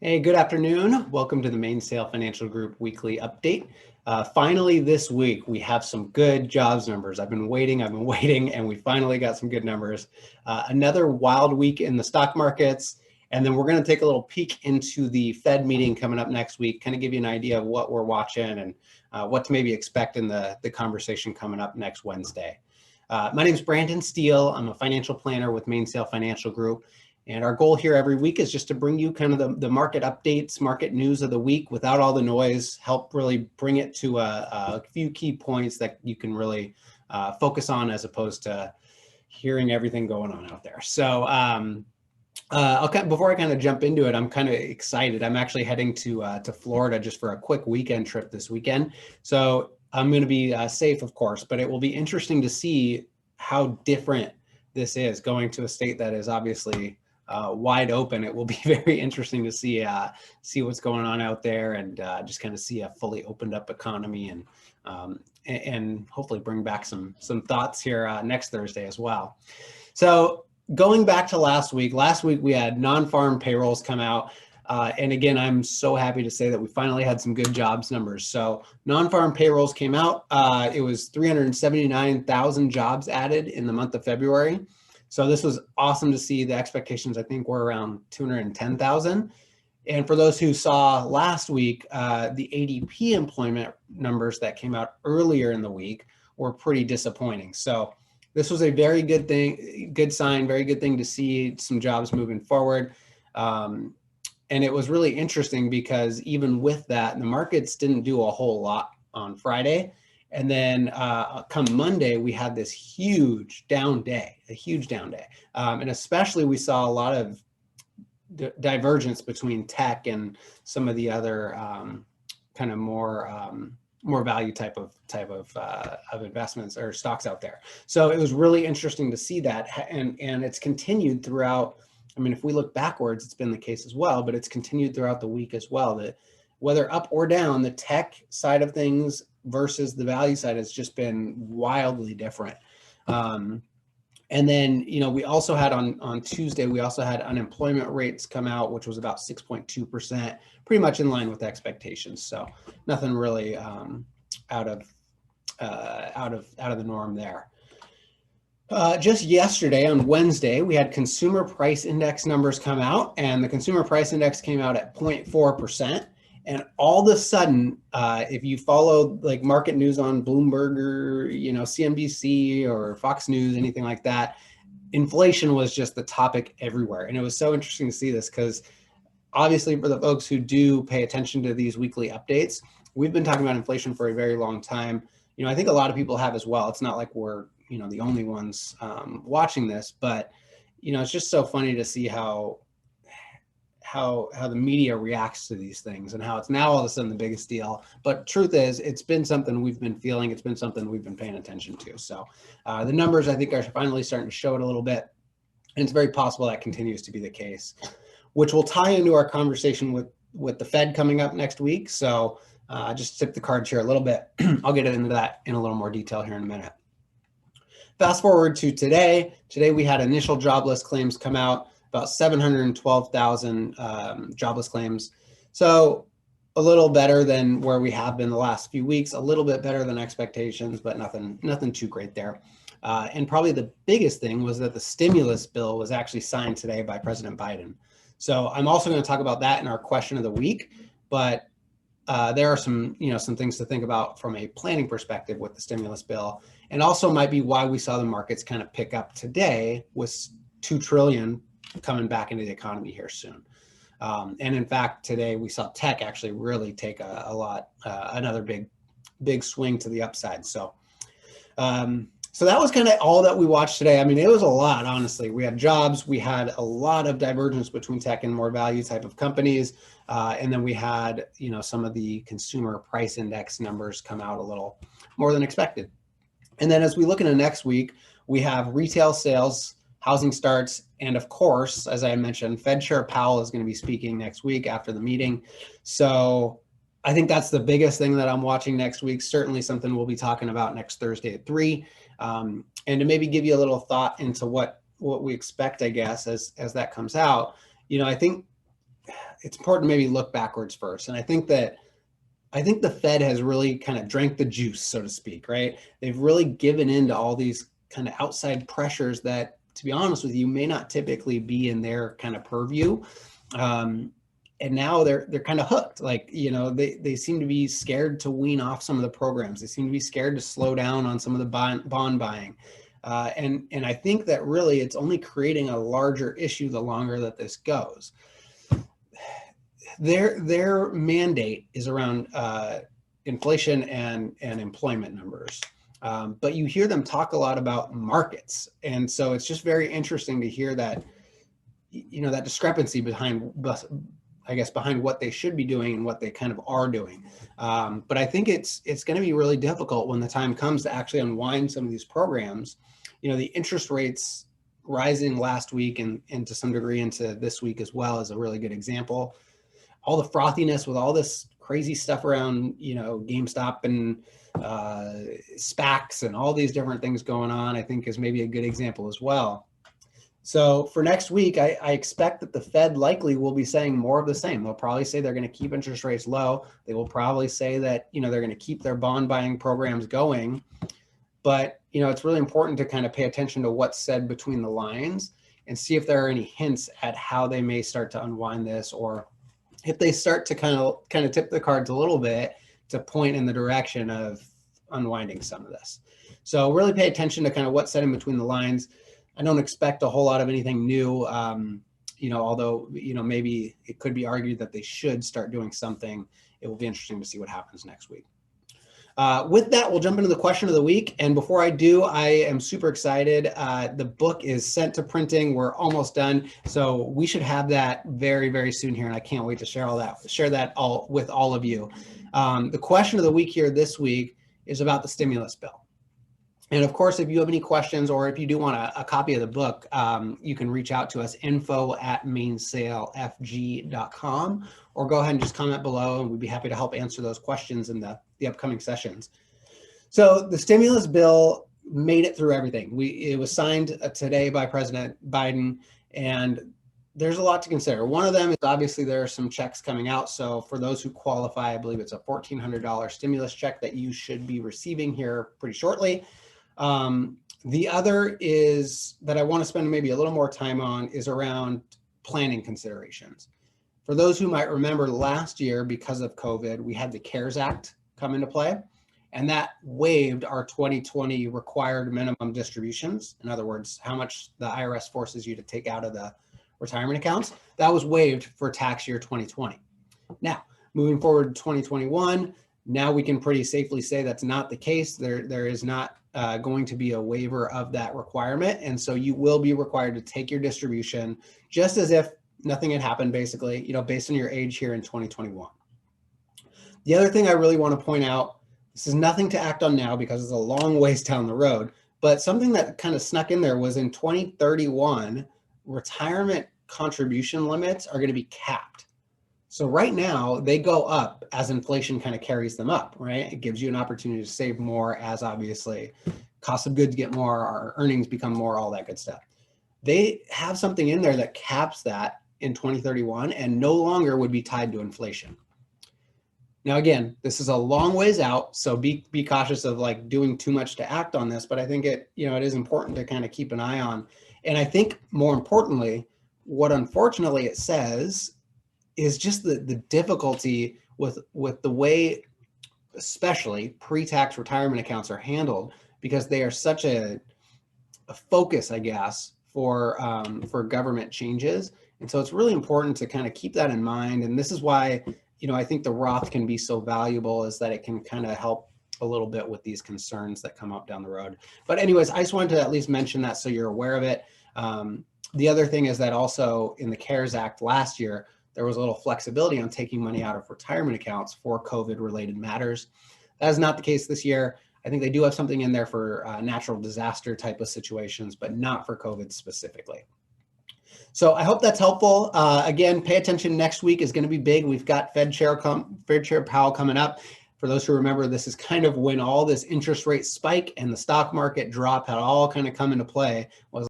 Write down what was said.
Hey, good afternoon. Welcome to the Mainsail Financial Group weekly update. Finally, this week, we have some good jobs numbers. I've been waiting, and we finally got some good numbers. Another wild week in the stock markets, and then we're going to take a little peek into the Fed meeting coming up next week, kind of give you an idea of what we're watching and what to maybe expect in the conversation coming up next Wednesday. My name is Brandon Steele. I'm a financial planner with Mainsail Financial Group. And our goal here every week is just to bring you kind of the market updates, market news of the week without all the noise, help really bring it to a few key points that you can really focus on as opposed to hearing everything going on out there. So before I kind of jump into it, I'm kind of excited. I'm actually heading to Florida just for a quick weekend trip this weekend. So I'm going to be safe, of course, but it will be interesting to see how different this is going to a state that is obviously wide open. It will be very interesting to see what's going on out there and just kind of see a fully opened up economy and hopefully bring back some thoughts here next Thursday as well. So going back to last week we had non-farm payrolls come out. And again, I'm so happy to say that we finally had some good jobs numbers. So non-farm payrolls came out. It was 379,000 jobs added in the month of February. So this was awesome to see. The expectations, I think, were around 210,000. And for those who saw last week, the ADP employment numbers that came out earlier in the week were pretty disappointing. So this was a very good thing, good sign, very good thing to see some jobs moving forward. And it was really interesting because even with that, the markets didn't do a whole lot on Friday. And then come Monday, we had this huge down day, and especially we saw a lot of divergence between tech and some of the other kind of more value type of investments or stocks out there. So it was really interesting to see that, and it's continued throughout. I mean, if we look backwards, it's been the case as well, but it's continued throughout the week as well. That whether up or down, the tech side of things versus the value side has just been wildly different. And then, we also had on Tuesday, we also had unemployment rates come out, which was about 6.2%, pretty much in line with expectations. So nothing really out of the norm there. Just yesterday on Wednesday, we had consumer price index numbers come out, and the consumer price index came out at 0.4%. And all of a sudden, if you follow like market news on Bloomberg or, CNBC or Fox News, anything like that, inflation was just the topic everywhere. And it was so interesting to see this because obviously for the folks who do pay attention to these weekly updates, we've been talking about inflation for a very long time. I think a lot of people have as well. It's not like we're, the only ones watching this, but, it's just so funny to see how the media reacts to these things and how it's now all of a sudden the biggest deal. But truth is, it's been something we've been feeling. It's been something we've been paying attention to. So the numbers, I think, are finally starting to show it a little bit. And it's very possible that continues to be the case, which will tie into our conversation with the Fed coming up next week. So just tip the cards here a little bit. I'll get into that in a little more detail here in a minute. Fast forward to today. Today we had initial jobless claims come out. About 712,000 jobless claims. So a little better than where we have been the last few weeks, a little bit better than expectations, but nothing too great there. And probably the biggest thing was that the stimulus bill was actually signed today by President Biden. So I'm also going to talk about that in our question of the week, but there are some things to think about from a planning perspective with the stimulus bill, and also might be why we saw the markets kind of pick up today with $2 trillion coming back into the economy here soon. And in fact, today we saw tech actually really take another big swing to the upside. So that was kind of all that we watched today. I mean, it was a lot, honestly. We had jobs, we had a lot of divergence between tech and more value type of companies. And then we had, some of the consumer price index numbers come out a little more than expected. And then as we look into next week, we have retail sales, housing starts, and of course, as I mentioned, Fed Chair Powell is going to be speaking next week after the meeting. So I think that's the biggest thing that I'm watching next week. Certainly something we'll be talking about next Thursday at 3. And to maybe give you a little thought into what we expect, I guess, as that comes out. I think it's important to maybe look backwards first. And I think the Fed has really kind of drank the juice, so to speak, right? They've really given in to all these kind of outside pressures that, to be honest with you, may not typically be in their kind of purview. And now they're kind of hooked. Like, they seem to be scared to wean off some of the programs. They seem to be scared to slow down on some of the bond buying. And I think that really it's only creating a larger issue the longer that this goes. Their mandate is around inflation and employment numbers. But you hear them talk a lot about markets. And so it's just very interesting to hear that, that discrepancy behind what they should be doing and what they kind of are doing. But I think it's going to be really difficult when the time comes to actually unwind some of these programs. The interest rates rising last week and to some degree into this week as well is a really good example. All the frothiness with all this crazy stuff around, GameStop and SPACs and all these different things going on, I think is maybe a good example as well. So for next week, I expect that the Fed likely will be saying more of the same. They'll probably say they're going to keep interest rates low. They will probably say that, they're going to keep their bond buying programs going. But, it's really important to kind of pay attention to what's said between the lines and see if there are any hints at how they may start to unwind this, or if they start to kind of tip the cards a little bit to point in the direction of unwinding some of this. So really pay attention to kind of what's said in between the lines. I don't expect a whole lot of anything new, although, maybe it could be argued that they should start doing something. It will be interesting to see what happens next week. With that, we'll jump into the question of the week. And before I do, I am super excited. The book is sent to printing. We're almost done. So we should have that very, very soon here. And I can't wait to share that all with all of you. The question of the week here this week is about the stimulus bill. And of course, if you have any questions or if you do want a copy of the book, you can reach out to us, info@mainsailfg.com, or go ahead and just comment below and we'd be happy to help answer those questions in the upcoming sessions. So the stimulus bill made it through everything. It was signed today by President Biden, and there's a lot to consider. One of them is obviously there are some checks coming out. So for those who qualify, I believe it's a $1,400 stimulus check that you should be receiving here pretty shortly. The other is that I want to spend maybe a little more time on is around planning considerations. For those who might remember last year, because of COVID, we had the CARES Act come into play, and that waived our 2020 required minimum distributions. In other words, how much the IRS forces you to take out of the retirement accounts. That was waived for tax year 2020. Now, moving forward to 2021, now we can pretty safely say that's not the case. There is not going to be a waiver of that requirement. And so you will be required to take your distribution just as if nothing had happened, basically, based on your age here in 2021. The other thing I really want to point out, this is nothing to act on now because it's a long ways down the road, but something that kind of snuck in there was in 2031, retirement contribution limits are going to be capped. So right now they go up as inflation kind of carries them up, right? It gives you an opportunity to save more as obviously cost of goods get more, our earnings become more, all that good stuff. They have something in there that caps that in 2031 and no longer would be tied to inflation. Now, again, this is a long ways out, so be cautious of like doing too much to act on this, but I think it is important to kind of keep an eye on. And I think more importantly, what unfortunately it says is just the difficulty with the way, especially pre-tax retirement accounts are handled, because they are such a focus, I guess, for government changes. And so it's really important to kind of keep that in mind. And this is why, I think the Roth can be so valuable, is that it can kind of help a little bit with these concerns that come up down the road. But anyways, I just wanted to at least mention that so you're aware of it. The other thing is that also in the CARES Act last year, there was a little flexibility on taking money out of retirement accounts for COVID-related matters. That is not the case this year. I think they do have something in there for natural disaster type of situations, but not for COVID specifically. So I hope that's helpful. Again, pay attention. Next week is going to be big. We've got Fed Chair Powell coming up. For those who remember, this is kind of when all this interest rate spike and the stock market drop had all kind of come into play. Was